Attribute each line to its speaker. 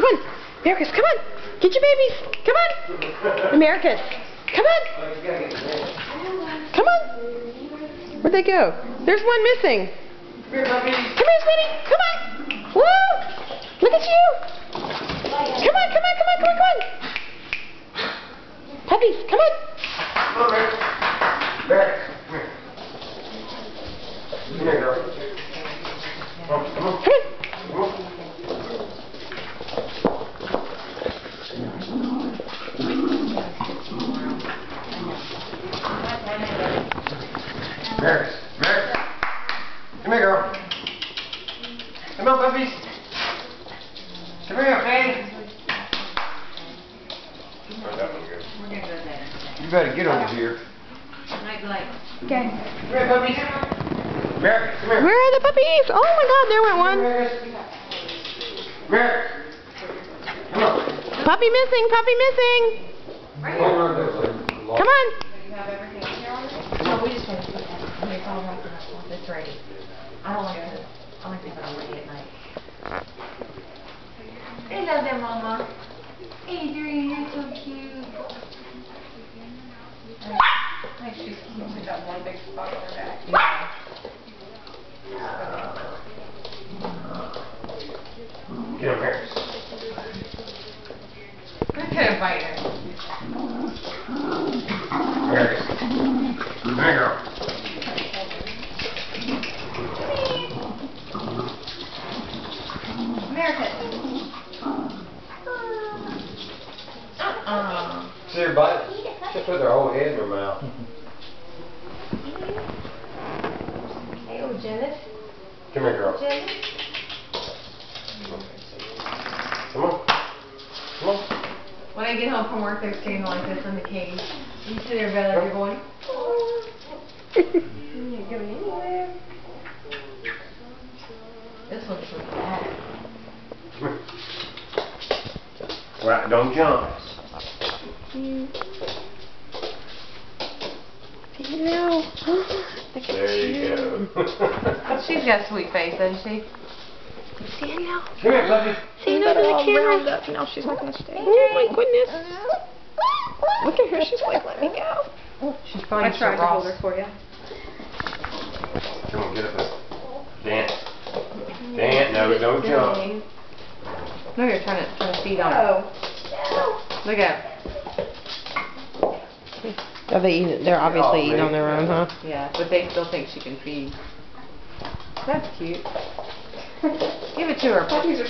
Speaker 1: Come on. Americus, come on. Get your babies. Come on. Americus, come on. Come on. Where'd they go? There's one missing. Come here, sweetie. Come on. Woo! Look at you. Come on, come on, come on, come on, come on. Puppies, come on.
Speaker 2: Come on, Bear. Bear, come here. Come here, girl. Come on, come on.
Speaker 1: Come on.
Speaker 2: Come on. Bear, Bear. Come here, girl. Come on, puppies. Come here, okay? You better get over here.
Speaker 1: Okay.
Speaker 2: Come here, puppies. Bear, come here.
Speaker 1: Where are the puppies? Oh my God, there went one.
Speaker 2: Bear. Come on.
Speaker 1: Puppy missing, puppy missing. Come on.
Speaker 3: No, we just want to put that. It's all right for us once it's ready. I don't like to. I like to put it ready at night. Hello there, Mama. Adrian, you're so cute. Like she's only got one big spot on her back.
Speaker 2: Get over here.
Speaker 3: I couldn't bite her.
Speaker 2: There you go.
Speaker 3: America.
Speaker 2: See her bite? She put her whole head in her mouth.
Speaker 3: Hey, oh, Janice.
Speaker 2: Come here, girl.
Speaker 3: Janice.
Speaker 2: Come on. Come on.
Speaker 3: When I get home from work, they're staying like this in the cage. You sit there, Bella, you're going, oh. You're going anywhere. This one's so bad.
Speaker 2: Come here. Right, don't jump.
Speaker 1: Hello.
Speaker 2: There you go.
Speaker 3: She's got a sweet face, doesn't she?
Speaker 1: Say hello.
Speaker 2: Come here, love you.
Speaker 1: Say hello to the camera. Now she's not going to stay. Oh my goodness. Look at her. She's like, let me go.
Speaker 3: She's probably
Speaker 1: I tried to hold her for you.
Speaker 2: Come on, get up there. Dance. Dance. No, don't jump.
Speaker 3: No, you're trying to feed on her. Look at her.
Speaker 1: Are they eating? They're obviously eating on their own, huh?
Speaker 3: Yeah, but they still think she can feed. That's cute. Give it to her. Puppies are